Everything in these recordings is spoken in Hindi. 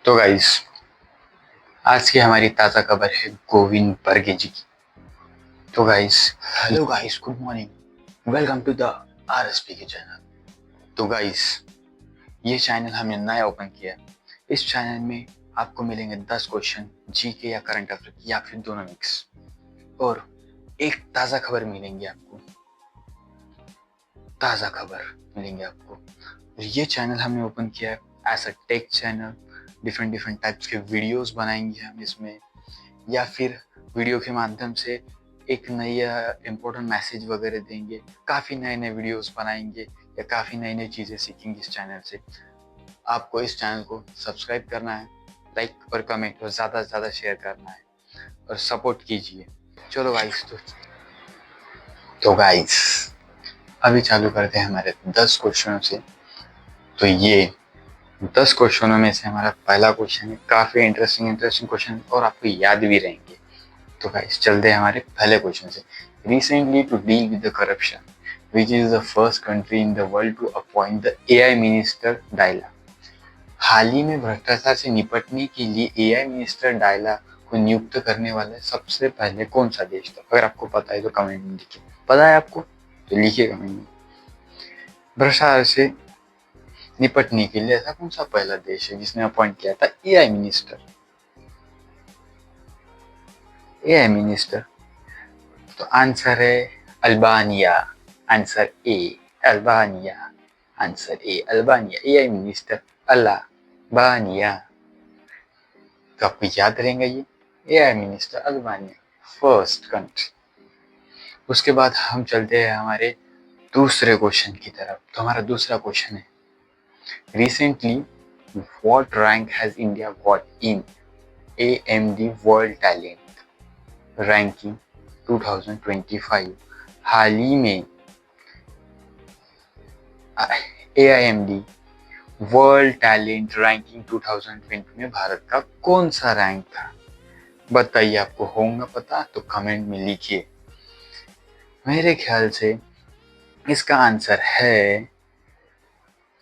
तो गाइस, आज की हमारी ताज़ा खबर है गोविंद बर्गे जी की। तो guys, hello guys, good morning, welcome to the RSP के चैनल। तो गाइस, ये चैनल हमने नया ओपन किया है। इस चैनल में आपको मिलेंगे 10 क्वेश्चन जीके या करंट अफेयर या फिर दोनों मिक्स, और एक ताज़ा खबर मिलेंगी आपको। ताज़ा खबर मिलेंगे आपको। ये चैनल हमने ओपन किया है as a tech channel. Different types के वीडियोस बनाएंगे हम इसमें, या फिर वीडियो के माध्यम से एक नया इम्पोर्टेंट मैसेज वगैरह देंगे। काफ़ी नए नए वीडियोस बनाएंगे या काफ़ी नई नई चीज़ें सीखेंगे इस चैनल से। आपको इस चैनल को सब्सक्राइब करना है, लाइक और कमेंट और ज़्यादा से ज़्यादा शेयर करना है और सपोर्ट कीजिए। चलो गाइस, तो गाइस अभी चालू करते हैं हमारे 10 क्वेश्चनों से। तो ये 10 क्वेश्चनों में से हमारा पहला क्वेश्चन है, काफ़ी इंटरेस्टिंग क्वेश्चन और आपको याद भी रहेंगे। तो गाइस, चलते हैं हमारे पहले क्वेश्चन से। Recently, to deal with the corruption, which is the first country in the world to appoint the AI minister Diella. हाल ही में भ्रष्टाचार से निपटने के लिए एआई मिनिस्टर डायला को नियुक्त करने वाला सबसे पहले कौन सा देश था? अगर आपको पता है तो कमेंट में लिखिए। पता है आपको तो लिखिए कमेंट में। भ्रष्टाचार से निपटने के लिए ऐसा कौन सा पहला देश है जिसने अपॉइंट किया था एआई मिनिस्टर? एआई मिनिस्टर, तो आंसर है Albania. Answer A Albania. Answer A Albania. AI minister Albania. तो आपको याद रहेगा ये AI minister Albania, first country. उसके बाद हम चलते हैं हमारे दूसरे क्वेश्चन की तरफ। तो हमारा दूसरा क्वेश्चन है, recently what rank has India got in AMD world talent ranking 2025? हाल ही में AIMD वर्ल्ड टैलेंट रैंकिंग 2020 में भारत का कौन सा रैंक था? बताइए, आपको होगा पता तो कमेंट में लिखिए। मेरे ख्याल से इसका आंसर है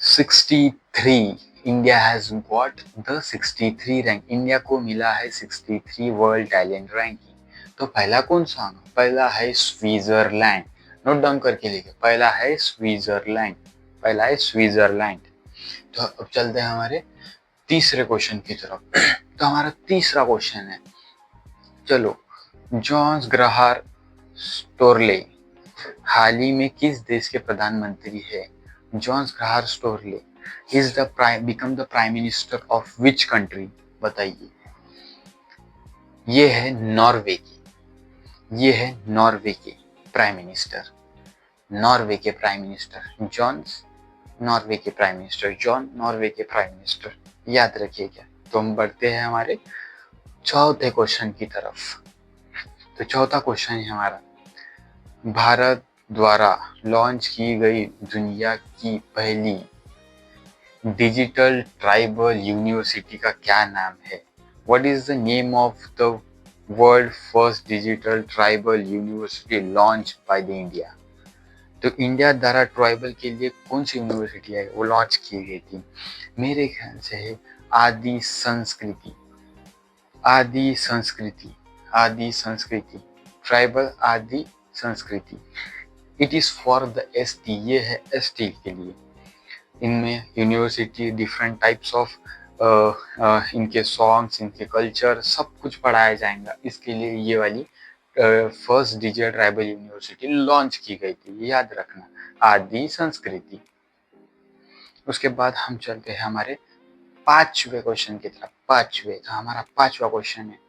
63। India has got the 63 rank. India को मिला है 63 वर्ल्ड टैलेंट रैंकिंग। तो पहला कौन सा? पहला है स्विट्जरलैंड। नोट डाउन करके लिखे, पहला है स्विट्जरलैंड। पहला है स्विट्जरलैंड। तो अब चलते हैं हमारे तीसरे क्वेश्चन की तरफ। तो हमारा तीसरा क्वेश्चन है, चलो, जॉन्स ग्राहर स्टोरले हाल ही में किस देश के प्रधानमंत्री है? Jonas Gahr Store is the become the prime minister of which country? बताइए। ये है नॉर्वे की। ये है नॉर्वे के प्राइम मिनिस्टर। नॉर्वे के प्राइम मिनिस्टर जॉन्स, नॉर्वे के प्राइम मिनिस्टर जॉन, नॉर्वे के प्राइम मिनिस्टर, याद रखिएगा। तो हम बढ़ते हैं हमारे चौथे क्वेश्चन की तरफ। तो चौथा क्वेश्चन है हमारा, भारत द्वारा लॉन्च की गई दुनिया की पहली डिजिटल ट्राइबल यूनिवर्सिटी का क्या नाम है? What is the name of the world first digital tribal university launch by the India? तो इंडिया द्वारा ट्राइबल के लिए कौन सी यूनिवर्सिटी है वो लॉन्च की गई थी? मेरे ख्याल से है आदि संस्कृति। आदि संस्कृति, आदि संस्कृति, ट्राइबल आदि संस्कृति। It is for the ST। ये है ST के लिए। इनमें यूनिवर्सिटी डिफरेंट टाइप्स ऑफ इनके सॉन्ग्स, इनके कल्चर सब कुछ पढ़ाया जाएगा। इसके लिए ये वाली first digital tribal university launch की गई थी, याद रखना, आदि संस्कृति। उसके बाद हम चलते हैं हमारे पांचवे क्वेश्चन की तरफ। पांचवे, तो हमारा पांचवा क्वेश्चन है,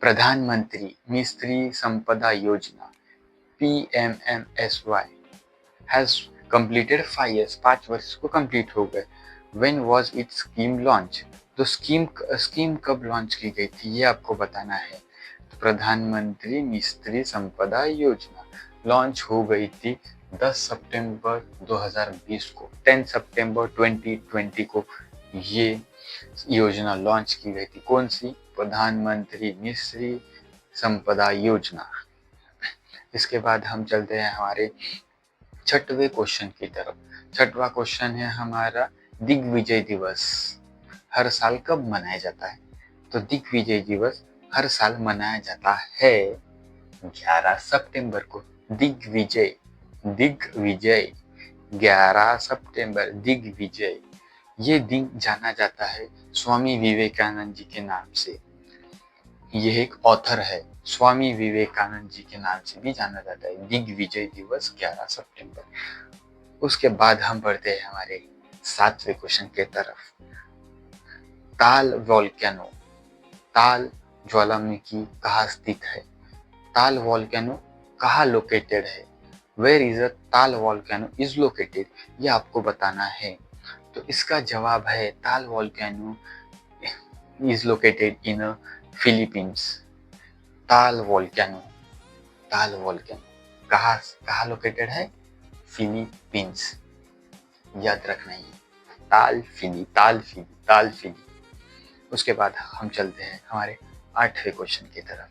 प्रधानमंत्री मिस्त्री संपदा योजना PMMSY हैज completed 5 years। 5 वर्ष को कंप्लीट हो गए। When was its scheme launch? तो स्कीम कब लॉन्च की गई थी ये आपको बताना है। तो प्रधानमंत्री मिस्त्री संपदा योजना लॉन्च हो गई थी 10 सितंबर 2020 को। 10 सितंबर 2020 को ये योजना लॉन्च की गई थी। कौन सी? प्रधानमंत्री मिस्त्री संपदा योजना। इसके बाद हम चलते हैं हमारे छठवें क्वेश्चन की तरफ। छठवां क्वेश्चन है हमारा, दिग्विजय दिवस हर साल कब मनाया जाता है? तो दिग्विजय दिवस हर साल मनाया जाता है 11 सितंबर को। दिग्विजय, दिग्विजय 11 सितंबर, दिग्विजय। ये दिन जाना जाता है स्वामी विवेकानंद जी के नाम से। यह एक ऑथर है, स्वामी विवेकानंद जी के नाम से भी जाना जाता है दिग्विजय दिवस 11 सितंबर। उसके बाद हम बढ़ते हैं हमारे 7वें क्वेश्चन के तरफ। ताल वोल्केनो, ताल ज्वालामुखी कहाँ स्थित है? ताल वोल्केनो कहाँ लोकेटेड है? वेयर इज अ ताल वोल्केनो इज लोकेटेड, ये आपको बताना है। तो इसका जवाब है ताल volcano is located in Philippines. ताल वोल्केनो, ताल वोल्केनो कहाँ कहाँ लोकेटेड है? फिलीपींस, याद रखना है। ताल फिली, ताल फिली, ताल फिली। उसके बाद हम चलते हैं हमारे 8वें क्वेश्चन की तरफ।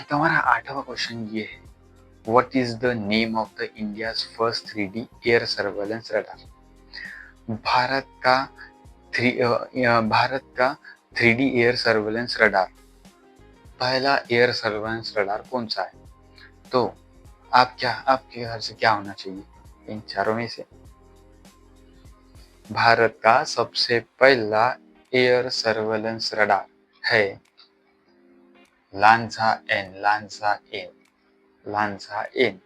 तो हमारा 8वां क्वेश्चन ये है, what is the name of the India's first 3D air surveillance radar? Bharat का 3D एयर सर्वेलेंस रडार, पहला एयर सर्वेलेंस रडार कौन सा है? तो आपके घर से क्या होना चाहिए इन चारों में से? भारत का सबसे पहला एयर सर्वेलेंस रडार है Lanza N, Lanza N, Lanza N,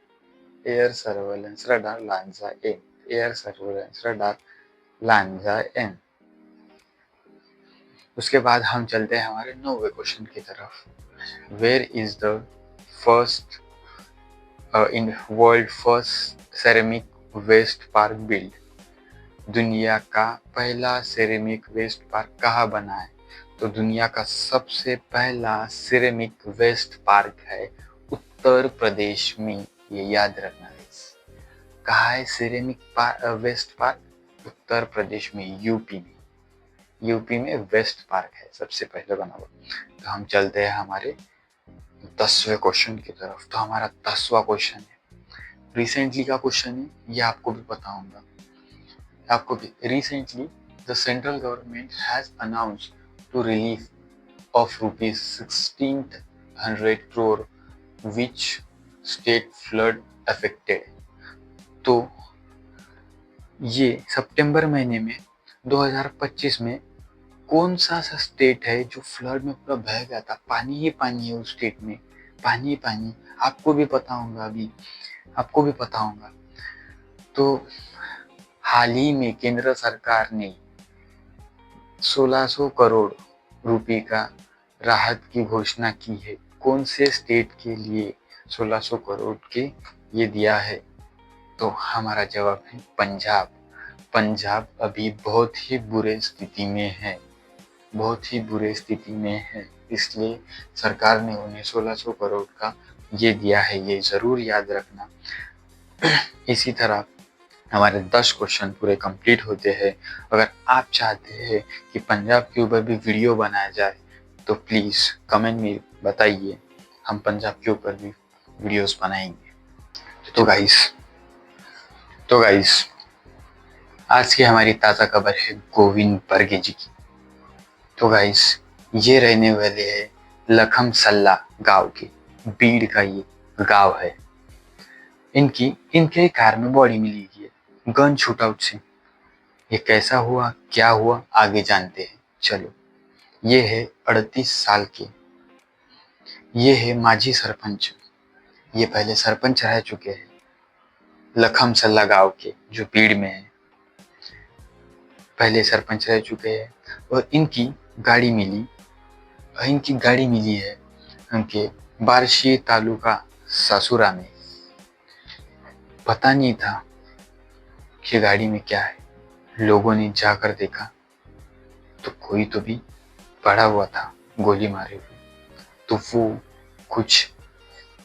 air surveillance radar Lanza N, air surveillance radar Lanza N. उसके बाद हम चलते हैं हमारे 9वें क्वेश्चन की तरफ। Where is the first in world first ceramic waste park build? दुनिया का पहला सेरेमिक वेस्ट पार्क कहाँ बना है? तो दुनिया का सबसे पहला सेरेमिक वेस्ट पार्क है उत्तर प्रदेश में, ये याद रखना है। कहाँ है ceramic waste park? Uttar Pradesh में, यूपी में, यूपी में वेस्ट पार्क है सबसे पहले बना हुआ। तो हम चलते हैं हमारे 10वें क्वेश्चन की तरफ। तो हमारा 10वां क्वेश्चन है, रिसेंटली का क्वेश्चन है, ये आपको भी बताऊंगा। आपको भी recently the central government has announced to relief of rupees 1600 crore which state flood affected. तो ये सितंबर महीने में 2025 में कौन सा स्टेट है जो फ्लड में पूरा बह गया था? पानी ही पानी है उस स्टेट में, पानी ही पानी। आपको भी पता होगा, अभी आपको भी पता होगा। तो हाल ही में केंद्र सरकार ने 1600 करोड़ रुपए का राहत की घोषणा की है। कौन से स्टेट के लिए 1600 करोड़ के ये दिया है? तो हमारा जवाब है पंजाब। पंजाब अभी बहुत ही बुरे स्थिति में है, बहुत ही बुरे स्थिति में है, इसलिए सरकार ने उन्हें 1600 करोड़ का ये दिया है, ये जरूर याद रखना। इसी तरह हमारे 10 क्वेश्चन पूरे कंप्लीट होते हैं। अगर आप चाहते हैं कि पंजाब के ऊपर भी वीडियो बनाया जाए तो प्लीज़ कमेंट में बताइए, हम पंजाब के ऊपर भी वीडियोस बनाएंगे। तो गाइस आज की हमारी ताज़ा खबर है गोविंद बरगे जी की। तो गाइस ये रहने वाले है लखमसल्ला गांव के, बीड़ का ये गांव है। इनके कार में बॉडी मिली है गन शूटआउट से। ये कैसा हुआ, क्या हुआ, आगे जानते हैं। चलो, ये है 38 साल के, ये है माजी सरपंच। ये पहले सरपंच रह चुके हैं लखमसल्ला गांव के, जो बीड़ में है, पहले सरपंच रह चुके हैं। और इनकी गाड़ी मिली है उनके बार्शी तालुका ससुरा में। पता नहीं था कि गाड़ी में क्या है। लोगों ने जाकर देखा तो कोई तो भी पड़ा हुआ था गोली मारे हुए। तो वो कुछ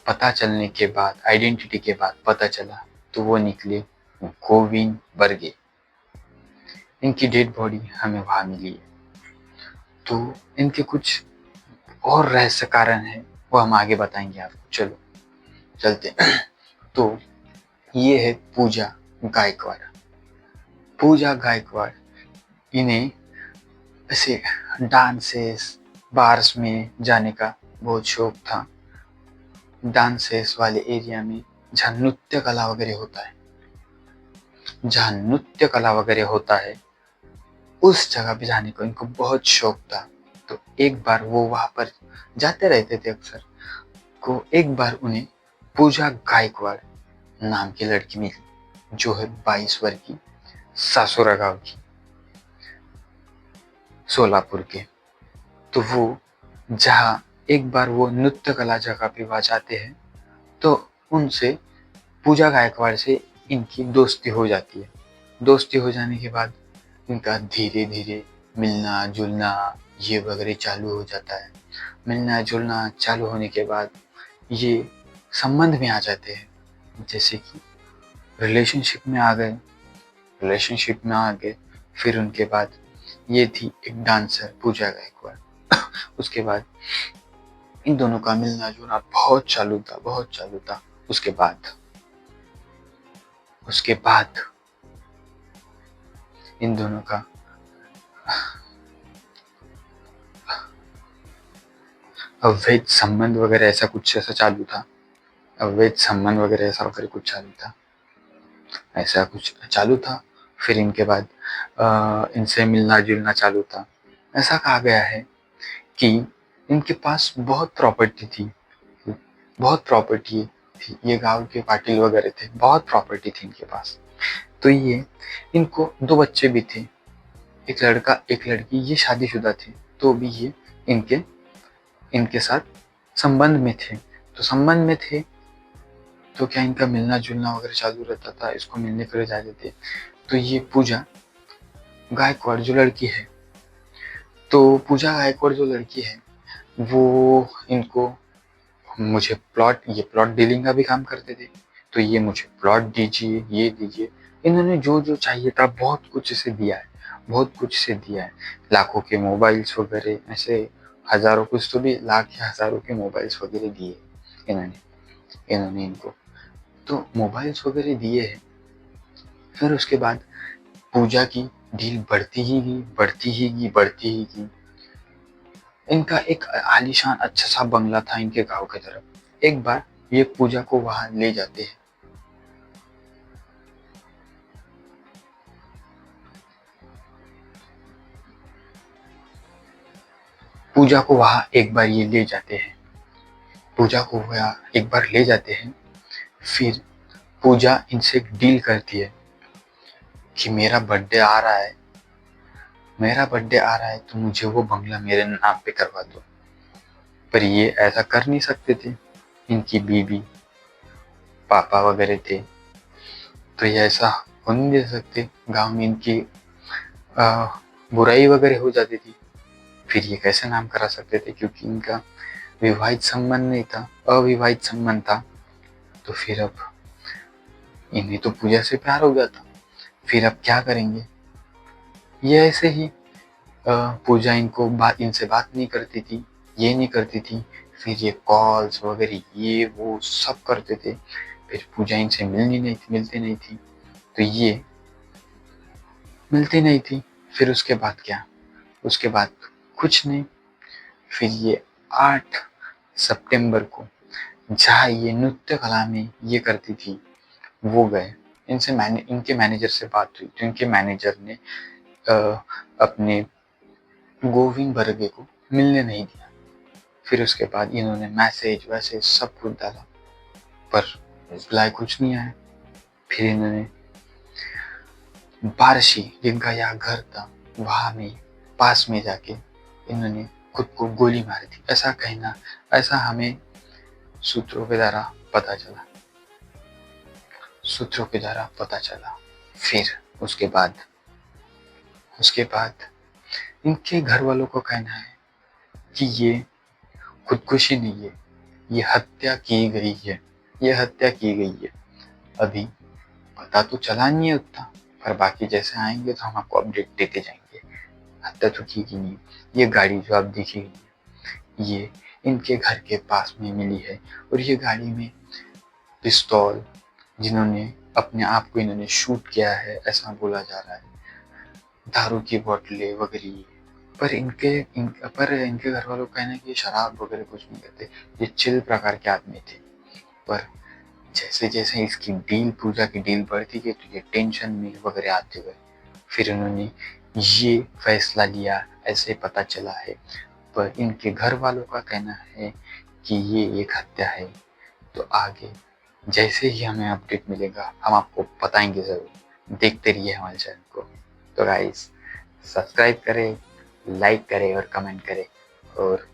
पता चलने के बाद, आइडेंटिटी के बाद पता चला तो वो निकले गोविंद बरगे। इनकी डेड बॉडी हमें वहां मिली है। तो इनके कुछ और रहस्य कारण है, वो हम आगे बताएंगे आपको। चलो चलते। तो ये है पूजा गायकवाड़। पूजा गायकवाड़, इन्हें ऐसे डांसेस बार्स में जाने का बहुत शौक था। डांसेस वाले एरिया में जहाँ नृत्य कला वगैरह होता है, उस जगह पे जाने को इनको बहुत शौक था। तो एक बार वो वहां पर जाते रहते थे अक्सर। को एक बार उन्हें पूजा गायकवाड़ नाम की लड़की मिली, जो है 22 वर्ष की, सासुरा गांव की, सोलापुर के। तो वो जहाँ एक बार वो नृत्य कला जगह पे वहाँ जाते हैं, तो उनसे पूजा गायकवाड़ से इनकी दोस्ती हो जाती है। दोस्ती हो जाने के बाद इनका धीरे धीरे मिलना जुलना ये वगैरह चालू हो जाता है। मिलना जुलना चालू होने के बाद ये संबंध में आ जाते हैं, जैसे कि रिलेशनशिप में आ गए। फिर उनके बाद ये थी एक डांसर पूजा गायकवाड़। उसके बाद इन दोनों का मिलना जुलना बहुत चालू था। उसके बाद इन दोनों का अवैध संबंध वगैरह ऐसा कुछ चालू था। ऐसा कुछ चालू था। फिर इनके बाद इनसे मिलना जुलना चालू था। ऐसा कहा गया है कि इनके पास बहुत प्रॉपर्टी थी। ये गांव के पाटिल वगैरह थे, बहुत प्रॉपर्टी थी इनके पास। तो ये इनको 2 बच्चे भी थे, एक लड़का एक लड़की। ये शादीशुदा थे, तो भी ये इनके साथ संबंध में थे। तो क्या इनका मिलना जुलना वगैरह चालू रहता था। इसको मिलने के लिए जाते थे। तो ये पूजा गायकवाड़ जो लड़की है, वो इनको मुझे प्लॉट डीलिंग का भी काम करते थे। तो ये मुझे प्लॉट दीजिए, ये दीजिए। इन्होंने जो जो चाहिए था बहुत कुछ से दिया है। लाखों के मोबाइल्स वगैरह, ऐसे हजारों, कुछ तो भी लाख या हजारों के मोबाइल्स वगैरह दिए इन्होंने इनको। तो मोबाइल्स वगैरह दिए हैं। फिर उसके बाद पूजा की डील बढ़ती ही गई। इनका एक आलीशान अच्छा सा बंगला था इनके गांव की तरफ। एक बार ये पूजा को वहां ले जाते हैं। पूजा को वहां एक बार ये ले जाते हैं। फिर पूजा इनसे एक डील करती है कि मेरा बर्थडे आ रहा है, तो मुझे वो बंगला मेरे नाम पे करवा दो। पर ये ऐसा कर नहीं सकते थे, इनकी बीवी पापा वगैरह थे। तो ये ऐसा हो नहीं दे सकते। गांव में इनकी बुराई वगैरह हो जाती थी। फिर ये कैसे नाम करा सकते थे, क्योंकि इनका विवाहित संबंध नहीं था, अविवाहित संबंध था। तो फिर अब इन्हें तो पूजा से प्यार हो गया था। फिर अब क्या करेंगे। ये ऐसे ही पूजा इनसे बात नहीं करती थी, ये नहीं करती थी। फिर ये कॉल्स वगैरह ये वो सब करते थे। फिर पूजा इनसे मिलती नहीं थी। तो ये मिलती नहीं थी। फिर उसके बाद क्या, उसके बाद कुछ नहीं। फिर ये 8 सितंबर को जहाँ ये नृत्य कला में ये करती थी, वो गए। इनके मैनेजर से बात हुई, तो इनके मैनेजर ने अपने गोविंद बर्गे को मिलने नहीं दिया। फिर उसके बाद इन्होंने मैसेज वैसेज सब कुछ डाला, पर रिप्लाई कुछ नहीं आया। फिर इन्होंने बारशी, जिनका यहाँ घर था, वहां में पास में जाके इन्होंने खुद को गोली मारी थी, ऐसा हमें सूत्रों के द्वारा पता चला। फिर उसके बाद इनके घर वालों को कहना है कि ये खुदकुशी नहीं है, ये हत्या की गई है। अभी पता तो चला नहीं है उतना, पर बाकी जैसे आएंगे तो हम आपको अपडेट देते जाएंगे। हत्या तो की नहीं। ये गाड़ी जो आप देखेंगे, ये इनके घर के पास में मिली है। और ये गाड़ी में पिस्तौल, जिन्होंने अपने आप को इन्होंने शूट किया है, ऐसा बोला जा रहा है। दारू की बोतलें वगैरह पर इनके घर वालों का कहना है कि ये शराब वगैरह कुछ नहीं करते, ये चिल प्रकार के आदमी थे। पर जैसे जैसे इसकी डील, पूजा की डील बढ़ती गई तो ये टेंशन में वगैरह आते गए। फिर उन्होंने ये फैसला लिया, ऐसे पता चला है। पर इनके घर वालों का कहना है कि ये एक हत्या है। तो आगे जैसे ही हमें अपडेट मिलेगा हम आपको बताएंगे ज़रूर। देखते रहिए हमारे चैनल को। तो गाइस, सब्सक्राइब करें, लाइक करें और कमेंट करें, और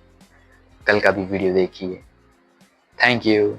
कल का भी वीडियो देखिए। Thank you.